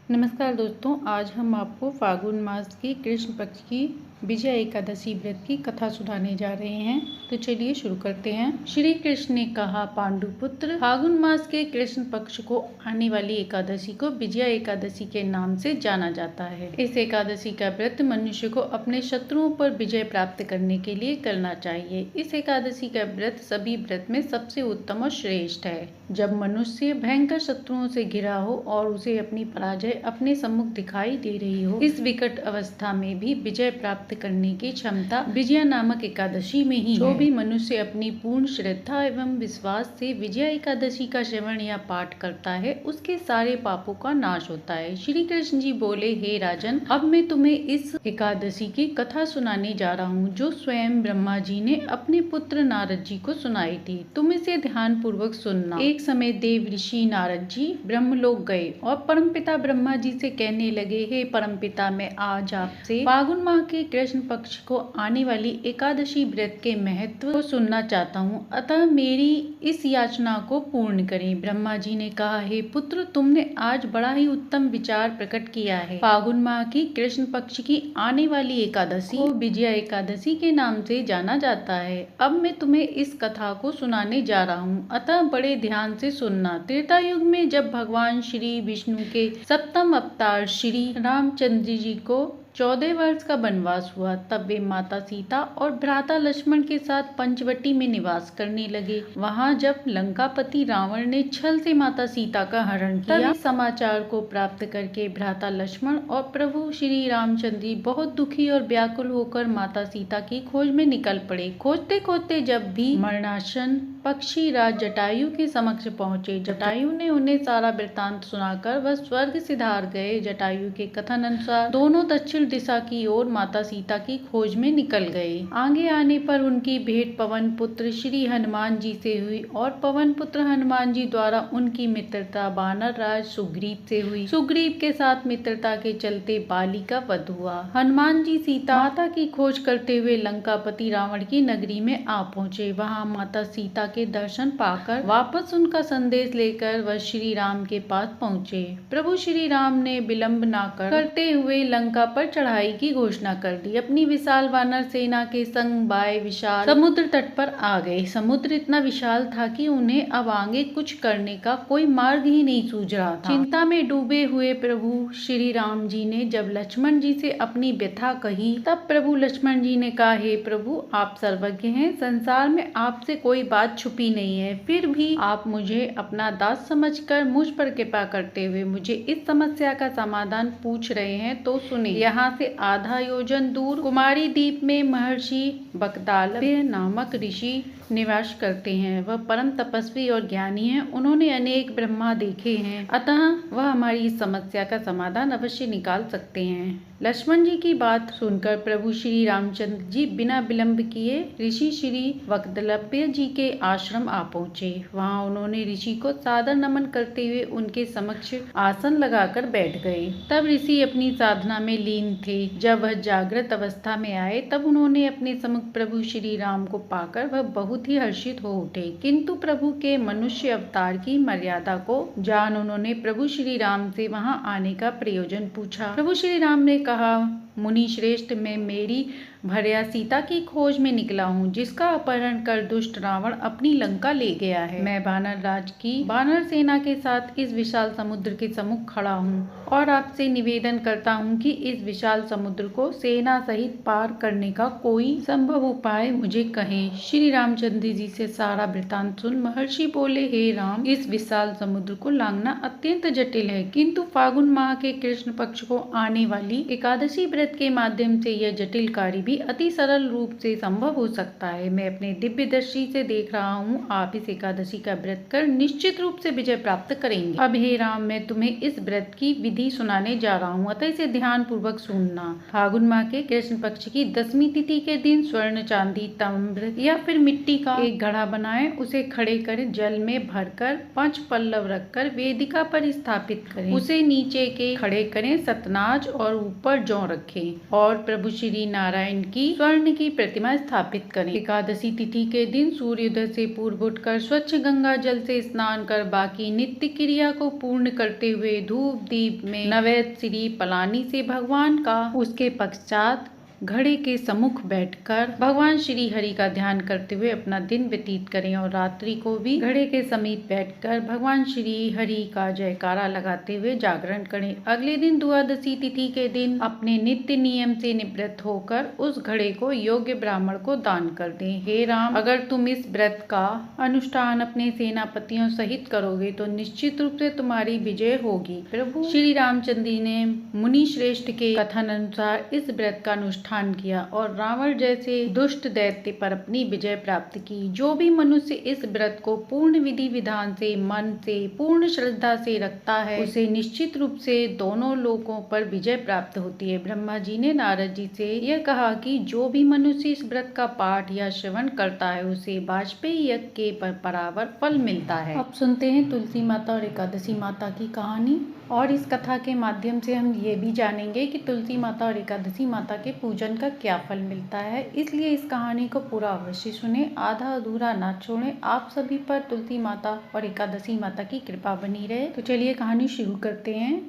नमस्कार दोस्तों, आज हम आपको फागुन मास की कृष्ण पक्ष की विजया एकादशी व्रत की कथा सुनाने जा रहे हैं। तो चलिए शुरू करते हैं। श्री कृष्ण ने कहा, पांडुपुत्र, फागुन मास के कृष्ण पक्ष को आने वाली एकादशी को विजया एकादशी के नाम से जाना जाता है। इस एकादशी का व्रत मनुष्य को अपने शत्रुओं पर विजय प्राप्त करने के लिए करना चाहिए। इस एकादशी का व्रत सभी व्रत में सबसे उत्तम और श्रेष्ठ है। जब मनुष्य भयंकर शत्रुओं से घिरा हो और उसे अपनी पराजय अपने सम्मुख दिखाई दे रही हो, इस विकट अवस्था में भी विजय प्राप्त करने की क्षमता विजया नामक एकादशी में ही है। जो भी मनुष्य अपनी पूर्ण श्रद्धा एवं विश्वास से विजया एकादशी का श्रवण या पाठ करता है, उसके सारे पापों का नाश होता है। श्री कृष्ण जी बोले, हे राजन, अब मैं तुम्हें इस एकादशी की कथा सुनाने जा रहा हूँ, जो स्वयं ब्रह्मा जी ने अपने पुत्र नारद जी को सुनाई थी। तुम इसे ध्यान पूर्वक सुनना। एक समय देव ऋषि नारद जी ब्रह्मलोक गए और परमपिता ब्रह्मा जी से कहने लगे, हे परमपिता, मैं आज आपसे फागुन माह के कृष्ण पक्ष को आने वाली एकादशी व्रत के महत्व को सुनना चाहता हूँ, अतः मेरी इस याचना को पूर्ण करें। ब्रह्मा जी ने कहा, हे पुत्र, तुमने आज बड़ा ही उत्तम विचार प्रकट किया है। फागुन माह की कृष्ण पक्ष की आने वाली एकादशी को विजया एकादशी के नाम से जाना जाता है। अब मैं तुम्हें इस कथा को सुनाने जा रहा हूँ, अतः बड़े ध्यान से सुनना। त्रेता युग में जब भगवान श्री विष्णु के सप्तम अवतार श्री रामचंद्र जी को 14 वर्ष का वनवास हुआ, तब वे माता सीता और भ्राता लक्ष्मण के साथ पंचवटी में निवास करने लगे। वहां जब लंकापति रावण ने छल से माता सीता का हरण किया, तब इस समाचार को प्राप्त करके भ्राता लक्ष्मण और प्रभु श्री रामचंद्र जी बहुत दुखी और व्याकुल होकर माता सीता की खोज में निकल पड़े। खोजते खोजते जब भी मरणासन पक्षी राज जटायु के समक्ष पहुंचे, जटायु ने उन्हें सारा वृत्तांत सुनाकर वह स्वर्ग सिधार गए। जटायु के कथन अनुसार दोनों दक्षिण दिशा की ओर माता सीता की खोज में निकल गए। आगे आने पर उनकी भेंट पवन पुत्र श्री हनुमान जी से हुई और पवन पुत्र हनुमान जी द्वारा उनकी मित्रता बानर राज सुग्रीव से हुई। सुग्रीव के साथ मित्रता के चलते बाली का वध हुआ। हनुमान जी सीता माता की खोज करते हुए लंकापति रावण की नगरी में आ पहुँचे। वहाँ माता सीता के दर्शन पाकर वापस उनका संदेश लेकर वह श्री राम के पास पहुँचे। प्रभु श्री राम ने विलंब न करते हुए लंका पर चढ़ाई की घोषणा कर दी। अपनी विशाल वानर सेना के संग बाय विशाल समुद्र तट पर आ गए। समुद्र इतना विशाल था कि उन्हें अब आगे कुछ करने का कोई मार्ग ही नहीं सूझ रहा था। चिंता में डूबे हुए प्रभु श्री राम जी ने जब लक्ष्मण जी से अपनी व्यथा कही, तब प्रभु लक्ष्मण जी ने कहा, हे प्रभु, आप सर्वज्ञ हैं, संसार में आपसे कोई बात छुपी नहीं है, फिर भी आप मुझे अपना दास समझकर मुझ पर कृपा करते हुए मुझे इस समस्या का समाधान पूछ रहे हैं, तो सुने। यहाँ से आधा योजन दूर कुमारी द्वीप में महर्षि बकदालभ्य नामक ऋषि निवास करते हैं। वह परम तपस्वी और ज्ञानी हैं। उन्होंने अनेक ब्रह्मा देखे हैं, अतः वह हमारी इस समस्या का समाधान अवश्य निकाल सकते हैं। लक्ष्मण जी की बात सुनकर प्रभु श्री रामचंद्र जी बिना विलंब किए ऋषि श्री वकदलभ्य जी के आश्रम आ पहुँचे। वहाँ उन्होंने ऋषि को सादर नमन करते हुए उनके समक्ष आसन लगाकर बैठ गए। तब ऋषि अपनी साधना में लीन थे। जब वह जागृत अवस्था में आए, तब उन्होंने अपने सम्मुख प्रभु श्री राम को पाकर वह बहुत ही हर्षित हो उठे, किंतु प्रभु के मनुष्य अवतार की मर्यादा को जान उन्होंने प्रभु श्री राम से वहां आने का प्रयोजन पूछा। प्रभु श्री राम ने कहा, मुनि श्रेष्ठ, मैं मेरी भर्या सीता की खोज में निकला हूँ, जिसका अपहरण कर दुष्ट रावण अपनी लंका ले गया है। मैं वानर राज की वानर सेना के साथ इस विशाल समुद्र के सम्मुख खड़ा हूँ और आपसे निवेदन करता हूँ कि इस विशाल समुद्र को सेना सहित पार करने का कोई संभव उपाय मुझे कहें। श्री रामचंद्र जी से सारा वृत्तांत सुन महर्षि बोले, हे राम, इस विशाल समुद्र को लांघना अत्यंत जटिल है, किंतु फागुन माह के कृष्ण पक्ष को आने वाली एकादशी व्रत के माध्यम से यह जटिल कार्य भी अति सरल रूप से संभव हो सकता है। मैं अपने दिव्य दृष्टि से देख रहा हूँ, आप इस एकादशी का व्रत कर निश्चित रूप से विजय प्राप्त करेंगे। अब हे राम, मैं तुम्हें इस व्रत की विधि सुनाने जा रहा हूँ, अतः इसे ध्यान पूर्वक सुनना। फागुन माह के कृष्ण पक्ष की 10वीं तिथि के दिन स्वर्ण, चांदी, ताम्र या फिर मिट्टी का एक घड़ा बनाएं, उसे खड़े कर जल में भरकर 5 पल्लव रखकर वेदिका पर स्थापित करें। उसे नीचे के खड़े करें, सतनाज और ऊपर जौ रखें। रखें और प्रभु श्री नारायण की स्वर्ण की प्रतिमा स्थापित करें। एकादशी तिथि के दिन सूर्योदय से पूर्व उठकर स्वच्छ गंगा जल से स्नान कर बाकी नित्य क्रिया को पूर्ण करते हुए धूप दीप में नैवेद्य श्री पलानी से भगवान का, उसके पश्चात घड़े के सम्मुख बैठकर भगवान श्री हरि का ध्यान करते हुए अपना दिन व्यतीत करें और रात्रि को भी घड़े के समीप बैठकर भगवान श्री हरि का जयकारा लगाते हुए जागरण करें। अगले दिन द्वादशी तिथि के दिन अपने नित्य नियम से निवृत्त होकर उस घड़े को योग्य ब्राह्मण को दान कर दें। हे राम, अगर तुम इस व्रत का अनुष्ठान अपने सेनापतियों सहित करोगे तो निश्चित रूप से तुम्हारी विजय होगी। प्रभु श्री रामचंद्र जी ने मुनि श्रेष्ठ के कथन अनुसार इस व्रत का अनुष्ठान किया और रावण जैसे दुष्ट दैत्य पर अपनी विजय प्राप्त की। जो भी मनुष्य इस व्रत को पूर्ण विधि विधान से, मन से, पूर्ण श्रद्धा से रखता है, उसे निश्चित रूप से दोनों लोकों पर विजय प्राप्त होती है। ब्रह्मा जी ने नारद जी से यह कहा कि जो भी मनुष्य इस व्रत का पाठ या श्रवण करता है उसे वाजपेयी यज्ञ के बराबर फल मिलता है। अब सुनते हैं तुलसी माता और एकादशी माता की कहानी। और इस कथा के माध्यम से हम ये भी जानेंगे कि तुलसी माता और एकादशी माता के पूजन का क्या फल मिलता है। इसलिए इस कहानी को पूरा अवश्य सुने, आधा अधूरा ना छोड़ें। आप सभी पर तुलसी माता और एकादशी माता की कृपा बनी रहे। तो चलिए कहानी शुरू करते हैं।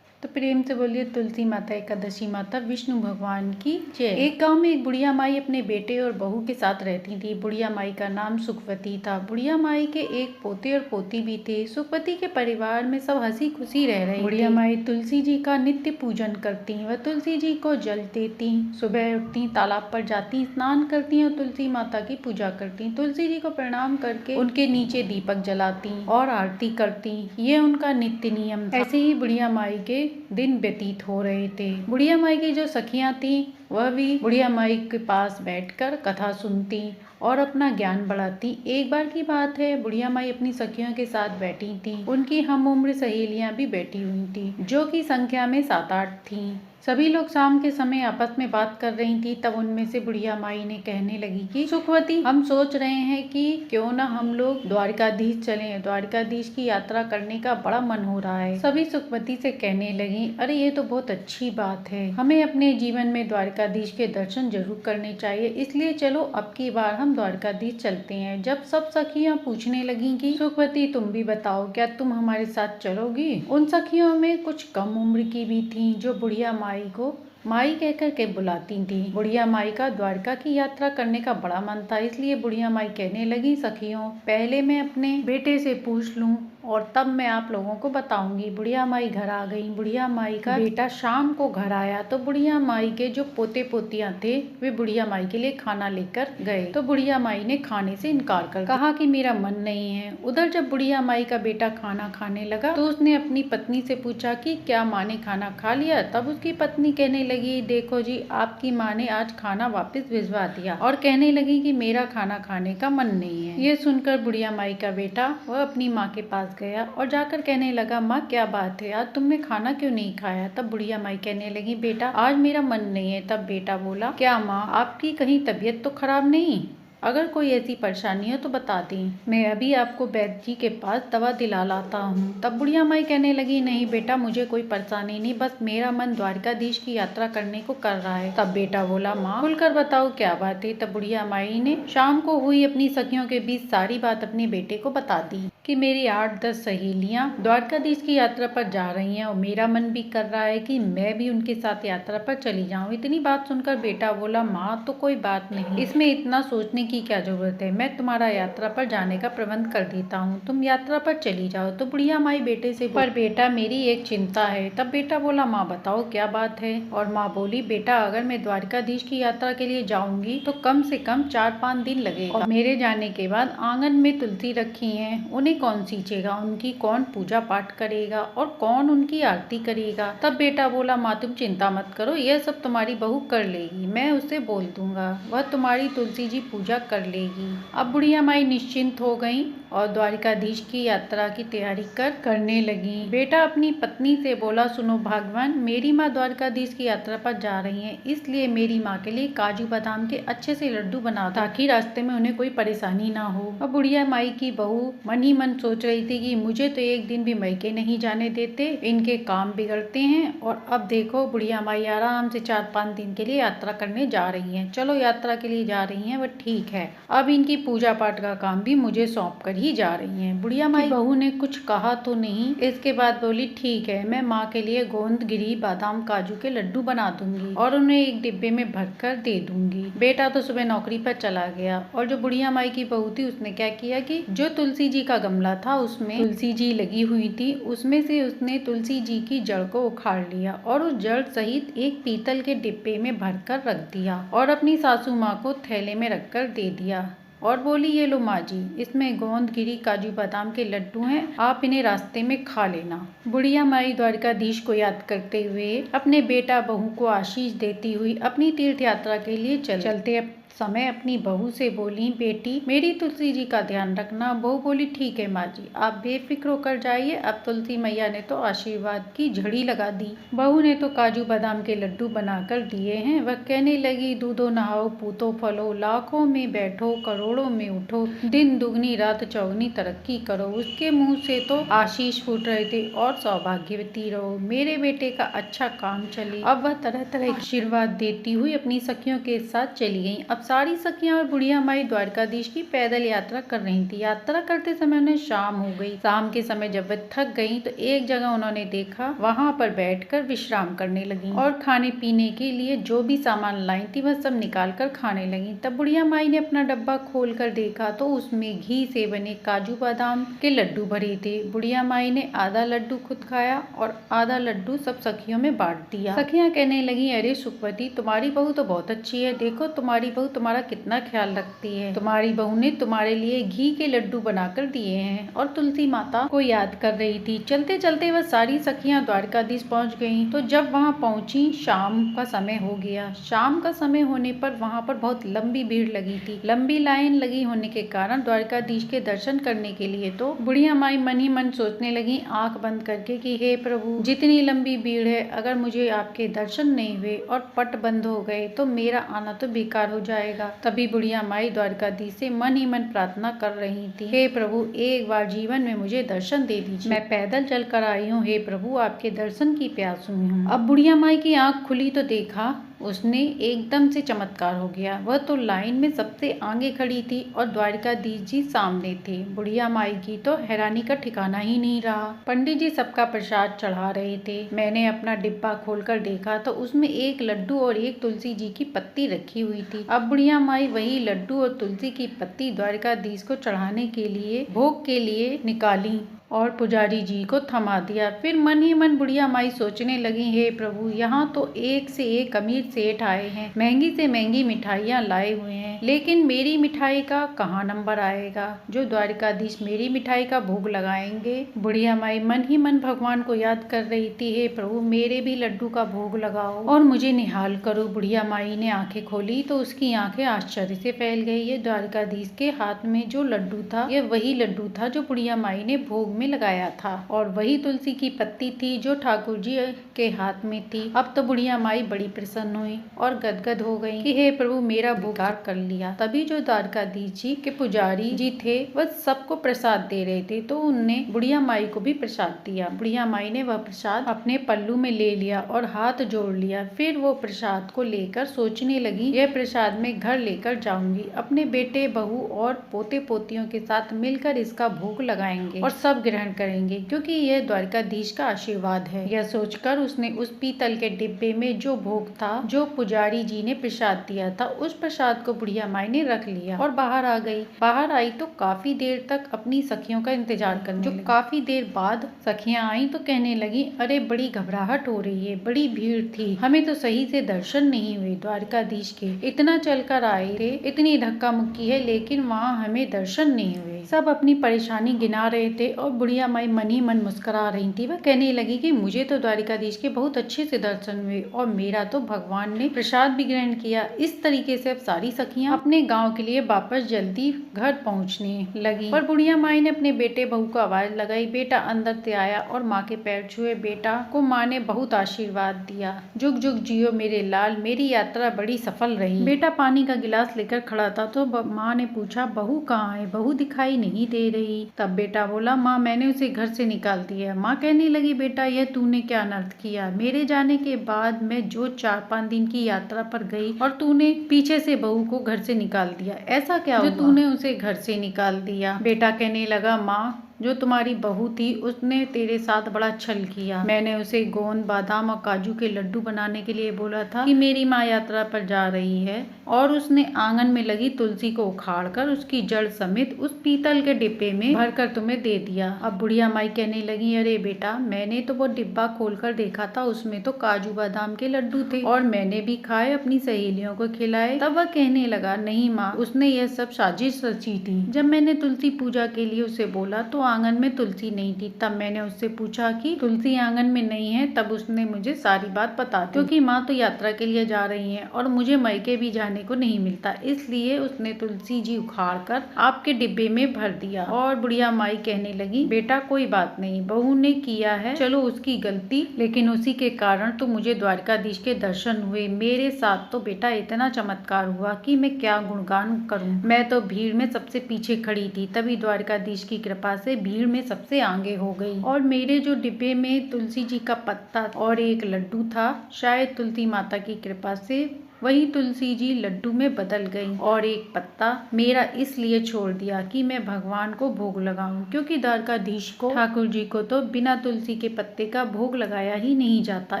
तो प्रेम से बोलिए तुलसी माता, एकादशी माता, विष्णु भगवान की जय। एक गांव में एक बुढ़िया माई अपने बेटे और बहू के साथ रहती थी। बुढ़िया माई का नाम सुखवती था। बुढ़िया माई के एक पोते और पोती भी थे। सुखवती के परिवार में सब हंसी खुशी रह रहे। बुढ़िया माई तुलसी जी का नित्य पूजन करती। वह तुलसी जी को जल देती, सुबह उठती, तालाब पर जाती, स्नान करती और तुलसी माता की पूजा करती। तुलसी जी को प्रणाम करके उनके नीचे दीपक जलाती और आरती करती। ये उनका नित्य नियम था। ऐसे ही बुढ़िया माई के दिन व्यतीत हो रहे थे। बुढ़िया माई की जो सखियां थी वह भी बुढ़िया माई के पास बैठकर कथा सुनती और अपना ज्ञान बढ़ाती। एक बार की बात है, बुढ़िया माई अपनी सखियों के साथ बैठी थी। उनकी हम उम्र सहेलियां भी बैठी हुई थी, जो कि संख्या में 7-8 थीं। सभी लोग शाम के समय आपस में बात कर रही थी। तब उनमें से बुढ़िया माई ने कहने लगी कि सुखवती, हम सोच रहे हैं कि क्यों ना हम लोग द्वारकाधीश चलें। द्वारकाधीश की यात्रा करने का बड़ा मन हो रहा है। सभी सुखवती से कहने लगी, अरे ये तो बहुत अच्छी बात है, हमें अपने जीवन में द्वारकाधीश के दर्शन जरूर करने चाहिए। इसलिए चलो अब की बार हम द्वारकाधीश चलते हैं। जब सब सखियां पूछने लगी कि सुखवती तुम भी बताओ, क्या तुम हमारे साथ चलोगी? उन सखियों में कुछ कम उम्र की भी थी जो बुढ़िया माई को माई कहकर के बुलाती थी। बुढ़िया माई का द्वारका की यात्रा करने का बड़ा मन था। इसलिए बुढ़िया माई कहने लगी, सखियों, पहले मैं अपने बेटे से पूछ लूं और तब मैं आप लोगों को बताऊंगी। बुढ़िया माई घर आ गई। बुढ़िया माई का बेटा शाम को घर आया तो बुढ़िया माई के जो पोते पोतियां थे वे बुढ़िया माई के लिए खाना लेकर गए। तो बुढ़िया माई ने खाने से इनकार कर कहा कि मेरा मन नहीं है। उधर जब बुढ़िया माई का बेटा खाना खाने लगा तो उसने अपनी पत्नी से पूछा कि क्या माँ ने खाना खा लिया? तब उसकी पत्नी कहने लगी, देखो जी, आपकी माँ ने आज खाना वापस भिजवा दिया और कहने लगी कि मेरा खाना खाने का मन नहीं है। ये सुनकर बुढ़िया माई का बेटा वह अपनी माँ के पास गया और जाकर कहने लगा, माँ क्या बात है, आज तुमने खाना क्यों नहीं खाया? तब बुढ़िया माई कहने लगी, बेटा आज मेरा मन नहीं है। तब बेटा बोला, क्या माँ आपकी कहीं तबीयत तो खराब नहीं? अगर कोई ऐसी परेशानी हो तो बता दें, मैं अभी आपको वैद्य जी के पास दवा दिला लाता हूँ। तब बुढ़िया माई कहने लगी, नहीं बेटा, मुझे कोई परेशानी नहीं, बस मेरा मन द्वारकाधीश की यात्रा करने को कर रहा है। तब बेटा बोला, माँ खुलकर बताओ क्या बात है। तब बुढ़िया माई ने शाम को हुई अपनी सखियों के बीच सारी बात अपने बेटे को बता दी कि मेरी 8-10 सहेलियां द्वारकाधीश की यात्रा पर जा रही हैं और मेरा मन भी कर रहा है कि मैं भी उनके साथ यात्रा पर चली जाऊं। इतनी बात सुनकर बेटा बोला, माँ तो कोई बात नहीं, इसमें इतना सोचने की क्या जरूरत है, मैं तुम्हारा यात्रा पर जाने का प्रबंध कर देता हूँ, तुम यात्रा पर चली जाओ। तो बुढ़िया माई बेटे से, पर बेटा मेरी एक चिंता है। तब बेटा बोला, माँ बताओ क्या बात है। और माँ बोली, बेटा अगर मैं द्वारकाधीश की यात्रा के लिए जाऊंगी तो कम से कम 4-5 दिन लगेगा और मेरे जाने के बाद आंगन में तुलसी रखी है, उन्हें कौन सींचेगा, उनकी कौन पूजा पाठ करेगा और कौन उनकी आरती करेगा। तब बेटा बोला, माँ तुम चिंता मत करो, यह सब तुम्हारी बहू कर लेगी, मैं उससे बोल दूंगा, वह तुम्हारी तुलसी जी पूजा कर लेगी। अब बुढ़िया माई निश्चिंत हो गई और द्वारिकाधीश की यात्रा की तैयारी करने लगी। बेटा अपनी पत्नी से बोला, सुनो भागवान, मेरी माँ द्वारिकाधीश की यात्रा पर जा रही है, इसलिए मेरी माँ के लिए काजू बादाम के अच्छे से लड्डू बना दो ताकि रास्ते में उन्हें कोई परेशानी ना हो। अब बुढ़िया माई की बहू मन ही मन सोच रही थी कि मुझे तो एक दिन भी मैके नहीं जाने देते, इनके काम बिगड़ते हैं। और अब देखो बुढ़िया माई आराम से 4-5 दिन के लिए यात्रा करने जा रही हैं। चलो यात्रा के लिए जा रही हैं वह ठीक है, अब इनकी पूजा पाठ का काम भी मुझे सौंप कर ही जा रही हैं। बुढ़िया माई बहू ने कुछ कहा तो नहीं, इसके बाद बोली ठीक है, मैं माँ के लिए गोंद गिरी बादाम काजू के लड्डू बना दूंगी और उन्हें एक डिब्बे में भरकर दे दूंगी। बेटा तो सुबह नौकरी पर चला गया और जो बुढ़िया माई की बहू थी उसने क्या किया कि जो तुलसी जी का गमला था उसमें तुलसी जी लगी हुई थी, उसमें से उसने तुलसी जी की जड़ को उखाड़ लिया और उस जड़ सहित एक पीतल के डिब्बे में भरकर रख दिया और अपनी सासू माँ को थैले में रखकर दे दिया और बोली, ये लो माँ जी, इसमें गोंद गिरी काजू बादाम के लड्डू हैं, आप इन्हें रास्ते में खा लेना। बुढ़िया माई द्वारिकाधीश को याद करते हुए अपने बेटा बहू को आशीष देती हुई अपनी तीर्थ यात्रा के लिए चलते समय अपनी बहू से बोली, बेटी मेरी तुलसी जी का ध्यान रखना। बहू बोली, ठीक है माँ जी, आप बेफिक्र होकर जाइए। अब तुलसी मैया ने तो आशीर्वाद की झड़ी लगा दी। बहू ने तो काजू बादाम के लड्डू बनाकर दिए हैं। वह कहने लगी, दूधो नहाओ पूतो फलो, लाखों में बैठो करोड़ों में उठो, दिन दुगनी रात चौगनी तरक्की करो। उसके मुंह से तो आशीष फूट रहे थे और सौभाग्यवती रहो, मेरे बेटे का अच्छा काम चले। अब वह तरह तरह आशीर्वाद देती हुई अपनी सखियों के साथ चली गई। अब सारी सखियां और बुढ़िया माई द्वारिकाधीश की पैदल यात्रा कर रही थी। यात्रा करते समय उन्हें शाम हो गई। शाम के समय जब वे थक गईं तो एक जगह उन्होंने देखा, वहां पर बैठकर विश्राम करने लगी और खाने पीने के लिए जो भी सामान लाई थी वह सब निकाल कर खाने लगी। तब बुढ़िया माई ने अपना डब्बा खोल कर देखा तो उसमें घी से बने काजू बादाम के लड्डू भरे थे। बुढ़िया माई ने आधा लड्डू खुद खाया और आधा लड्डू सब सखियों में बांट दिया। सखियां कहने लगी, अरे सुखवती, तुम्हारी बहू तो बहुत अच्छी है, देखो तुम्हारी बहू तुम्हारा कितना ख्याल रखती है। तुम्हारी बहू ने तुम्हारे लिए घी के लड्डू बनाकर दिए हैं और तुलसी माता को याद कर रही थी। चलते चलते वह सारी सखियां द्वारिकाधीश पहुंच गईं। तो जब वहां पहुंची शाम का समय हो गया। शाम का समय होने पर वहां पर बहुत लंबी भीड़ लगी थी। लंबी लाइन लगी होने के कारण द्वारिकाधीश के दर्शन करने के लिए तो बुढ़िया माई मन ही मन सोचने लगी, आंख बंद करके, कि हे प्रभु, जितनी लंबी भीड़ है, अगर मुझे आपके दर्शन नहीं हुए और पट बंद हो गए तो मेरा आना तो बेकार हो जाएगा। तभी बुढ़िया माई द्वारिकाधीश से मन ही मन प्रार्थना कर रही थी, हे प्रभु, एक बार जीवन में मुझे दर्शन दे दीजिए। मैं पैदल चल कर आई हूँ, हे प्रभु, आपके दर्शन की प्यासी हूँ। अब बुढ़िया माई की आंख खुली तो देखा उसने एकदम से चमत्कार हो गया। वह तो लाइन में सबसे आगे खड़ी थी और द्वारिकाधीश जी सामने थे। बुढ़िया माई की तो हैरानी का ठिकाना ही नहीं रहा। पंडित जी सबका प्रसाद चढ़ा रहे थे। मैंने अपना डिब्बा खोलकर देखा तो उसमें एक लड्डू और एक तुलसी जी की पत्ती रखी हुई थी। अब बुढ़िया माई वही लड्डू और तुलसी की पत्ती द्वारिकाधीश को चढ़ाने के लिए, भोग के लिए निकाली और पुजारी जी को थमा दिया। फिर मन ही मन बुढ़िया माई सोचने लगी, हे प्रभु, यहाँ तो एक से एक अमीर सेठ आए हैं, महंगी से महंगी मिठाइयाँ लाए हुए हैं, लेकिन मेरी मिठाई का कहाँ नंबर आएगा जो द्वारिकाधीश मेरी मिठाई का भोग लगाएंगे। बुढ़िया माई मन ही मन भगवान को याद कर रही थी, हे प्रभु, मेरे भी लड्डू का भोग लगाओ और मुझे निहाल करो। बुढ़िया माई ने आंखें खोली तो उसकी आंखें आश्चर्य से फैल गई। ये द्वारिकाधीश के हाथ में जो लड्डू था, ये वही लड्डू था जो बुढ़िया माई ने भोग में लगाया था और वही तुलसी की पत्ती थी जो ठाकुर जी के हाथ में थी। अब तो बुढ़िया माई बड़ी प्रसन्न हुई और गदगद हो गई कि हे प्रभु, मेरा भोग कर लिया। तभी जो द्वारकाधीश जी के पुजारी जी थे वह सबको प्रसाद दे रहे थे तो उनने बुढ़िया माई को भी प्रसाद दिया। बुढ़िया माई ने वह प्रसाद अपने पल्लू में ले लिया और हाथ जोड़ लिया। फिर वो प्रसाद को लेकर सोचने लगी, यह प्रसाद मैं घर लेकर जाऊंगी, अपने बेटे बहू और पोते पोतियों के साथ मिलकर इसका भोग लगाएंगे और सब ग्रहण करेंगे, क्योंकि यह द्वारकाधीश का आशीर्वाद है। यह सोचकर उसने उस पीतल के डिब्बे में जो भोग था, जो पुजारी जी ने प्रसाद दिया था, उस प्रसाद को बुढ़िया माई ने रख लिया और बाहर आ गई। बाहर आई तो काफी देर तक अपनी सखियों का इंतजार करने लगी। काफी देर बाद सखियां आई तो कहने लगी, अरे बड़ी घबराहट हो रही है, बड़ी भीड़ थी, हमें तो सही से दर्शन नहीं हुए द्वारकाधीश के, इतना चलकर आए थे, इतनी धक्का मुक्की है, लेकिन वहाँ हमें दर्शन नहीं हुए। सब अपनी परेशानी गिना रहे थे और बुढ़िया माई मन ही मन मुस्कुरा रही थी। वह कहने लगी कि मुझे तो द्वारिकाधीश के बहुत अच्छे से दर्शन हुए और मेरा तो भगवान ने प्रसाद भी ग्रहण किया। इस तरीके से अब सारी सखियां अपने गांव के लिए वापस जल्दी घर पहुंचने लगी। पर बुढ़िया माई ने अपने बेटे बहू को आवाज लगाई। बेटा अंदर से आया और माँ के पैर छुए। बेटा को माँ ने बहुत आशीर्वाद दिया। जुग जुग जियो मेरे लाल, मेरी यात्रा बड़ी सफल रही। बेटा पानी का गिलास लेकर खड़ा था तो माँ ने पूछा, बहू कहाँ है? बहू दिखाई नहीं दे रही। तब बेटा बोला, माँ मैंने उसे घर से निकाल दिया। माँ कहने लगी, बेटा यह तूने क्या अनर्थ किया? मेरे जाने के बाद मैं जो 4-5 दिन की यात्रा पर गई और तूने पीछे से बहू को घर से निकाल दिया। ऐसा क्या हुआ जो तूने उसे घर से निकाल दिया? बेटा कहने लगा, माँ जो तुम्हारी बहू थी उसने तेरे साथ बड़ा छल किया। मैंने उसे गोंद, बादाम और काजू के लड्डू बनाने के लिए बोला था कि मेरी माँ यात्रा पर जा रही है और उसने आंगन में लगी तुलसी को उखाड़कर उसकी जड़ समेत उस पीतल के डिब्बे में भरकर तुम्हें दे दिया। अब बुढ़िया माई कहने लगी, अरे बेटा मैंने तो वो डिब्बा खोलकर देखा था, उसमें तो काजू बादाम के लड्डू थे और मैंने भी खाए, अपनी सहेलियों को खिलाए। तब वह कहने लगा, नहीं माँ, उसने यह सब साजिश रची थी। जब मैंने तुलसी पूजा के लिए उसे बोला तो आंगन में तुलसी नहीं थी। तब मैंने उससे पूछा कि तुलसी आंगन में नहीं है। तब उसने मुझे सारी बात बता दी, क्योंकि माँ तो यात्रा के लिए जा रही है और मुझे मायके भी जाने को नहीं मिलता, इसलिए उसने तुलसी जी उखाड़कर आपके डिब्बे में भर दिया। और बुढ़िया माई कहने लगी, बेटा कोई बात नहीं, बहू ने किया है, चलो उसकी गलती, लेकिन उसी के कारण तो मुझे द्वारिकाधीश के दर्शन हुए। मेरे साथ तो बेटा इतना चमत्कार हुआ कि मैं क्या गुणगान करूं। मैं तो भीड़ में सबसे पीछे खड़ी थी, तभी द्वारिकाधीश की कृपा से भीड़ में सबसे आगे हो गई और मेरे जो डिब्बे में तुलसी जी का पत्ता और एक लड्डू था, शायद तुलसी माता की कृपा से वही तुलसी जी लड्डू में बदल गई और एक पत्ता मेरा इसलिए छोड़ दिया कि मैं भगवान को भोग लगाऊं, क्योंकि द्वारकाधीश को, ठाकुर जी को तो बिना तुलसी के पत्ते का भोग लगाया ही नहीं जाता,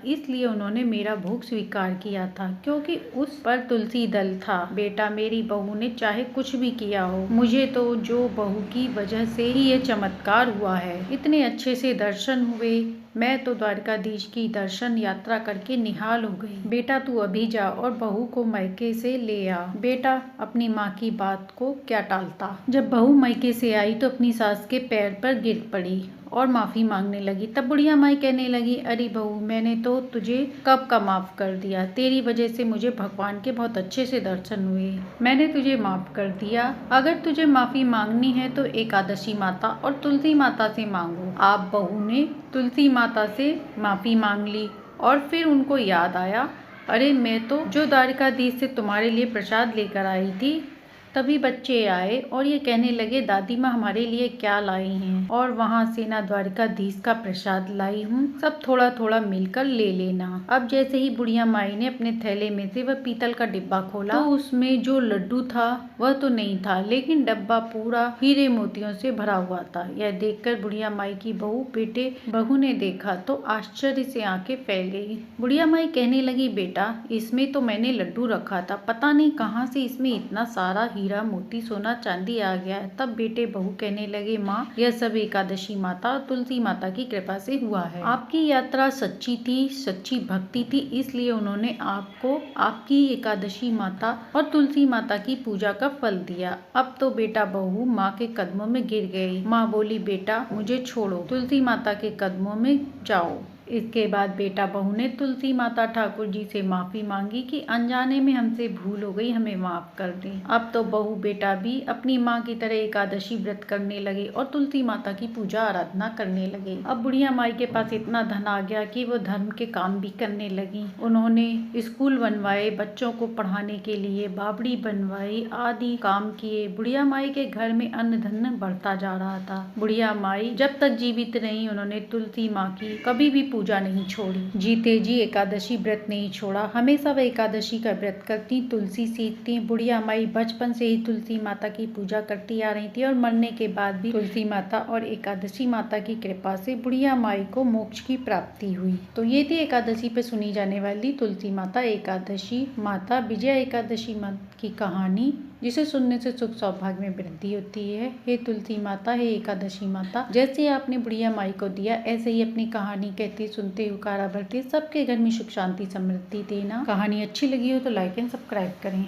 इसलिए उन्होंने मेरा भोग स्वीकार किया था, क्योंकि उस पर तुलसी दल था। बेटा मेरी बहू ने चाहे कुछ भी किया हो, मुझे तो जो बहू की वजह से ही ये चमत्कार हुआ है। इतने अच्छे से दर्शन हुए, मैं तो द्वारकाधीश की दर्शन यात्रा करके निहाल हो गई। बेटा तू अभी जा और बहू को मायके से ले आ। बेटा अपनी माँ की बात को क्या टालता। जब बहू मायके से आई तो अपनी सास के पैर पर गिर पड़ी और माफी मांगने लगी। तब बुढ़िया माई कहने लगी, अरे बहू मैंने तो तुझे कब का माफ कर दिया, तेरी वजह से मुझे भगवान के बहुत अच्छे से दर्शन हुए, मैंने तुझे माफ कर दिया। अगर तुझे माफी मांगनी है तो एकादशी माता और तुलसी माता से मांगो। आप बहू ने तुलसी माता से माफी मांग ली और फिर उनको याद आया, अरे मैं तो जो द्वारिकाधीश से तुम्हारे लिए प्रसाद लेकर आई थी। तभी बच्चे आए और ये कहने लगे, दादी माँ हमारे लिए क्या लाई हैं? और वहाँ से ना द्वारिकाधीश का प्रसाद लाई हूँ, सब थोड़ा थोड़ा मिलकर ले लेना। अब जैसे ही बुढ़िया माई ने अपने थैले में से वह पीतल का डिब्बा खोला तो उसमें जो लड्डू था वह तो नहीं था, लेकिन डब्बा पूरा हीरे मोतियों से भरा हुआ था। यह देखकर बुढ़िया माई की बहू ने देखा तो आश्चर्य से आंखें फैल गई। बुढ़िया माई कहने लगी, बेटा इसमें तो मैंने लड्डू रखा था, पता नहीं कहाँ से इसमें इतना सारा हीरा मोती सोना चांदी आ गया है। तब बेटे बहू कहने लगे, माँ यह सब एकादशी माता और तुलसी माता की कृपा से हुआ है। आपकी यात्रा सच्ची थी, सच्ची भक्ति थी, इसलिए उन्होंने आपको आपकी एकादशी माता और तुलसी माता की पूजा का फल दिया। अब तो बेटा बहू माँ के कदमों में गिर गई। माँ बोली, बेटा मुझे छोड़ो, तुलसी माता के कदमों में जाओ। इसके बाद बेटा बहू ने तुलसी माता ठाकुर जी से माफी मांगी कि अनजाने में हमसे भूल हो गई, हमें माफ कर दें। अब तो बहू बेटा भी अपनी माँ की तरह एकादशी व्रत करने लगे और तुलसी माता की पूजा आराधना करने लगे। अब बुढ़िया माई के पास इतना धन आ गया कि वो धर्म के काम भी करने लगी। उन्होंने स्कूल बनवाए, बच्चों को पढ़ाने के लिए बावड़ी बनवाई आदि काम किए। बुढ़िया माई के घर में अन्न धन बढ़ता जा रहा था। बुढ़िया माई जब तक जीवित रही उन्होंने तुलसी माँ की कभी भी पूजा नहीं छोड़ी। जीते जी एकादशी व्रत नहीं छोड़ा, हमेशा वह एकादशी का व्रत करती, तुलसी सीखती। बुढ़िया माई बचपन से ही तुलसी माता की पूजा करती आ रही थी और मरने के बाद भी तुलसी माता और एकादशी माता की कृपा से बुढ़िया माई को मोक्ष की प्राप्ति हुई। तो ये थी एकादशी पे सुनी जाने वाली तुलसी माता, एकादशी माता, विजया एकादशी माता की कहानी, जिसे सुनने से सुख सौभाग्य में वृद्धि होती है। हे तुलसी माता, हे एकादशी माता, जैसे आपने बुढ़िया माई को दिया ऐसे ही अपनी कहानी कहती, सुनते, उकारा भरते सबके घर में सुख शांति समृद्धि देना। कहानी अच्छी लगी हो तो लाइक एंड सब्सक्राइब करें।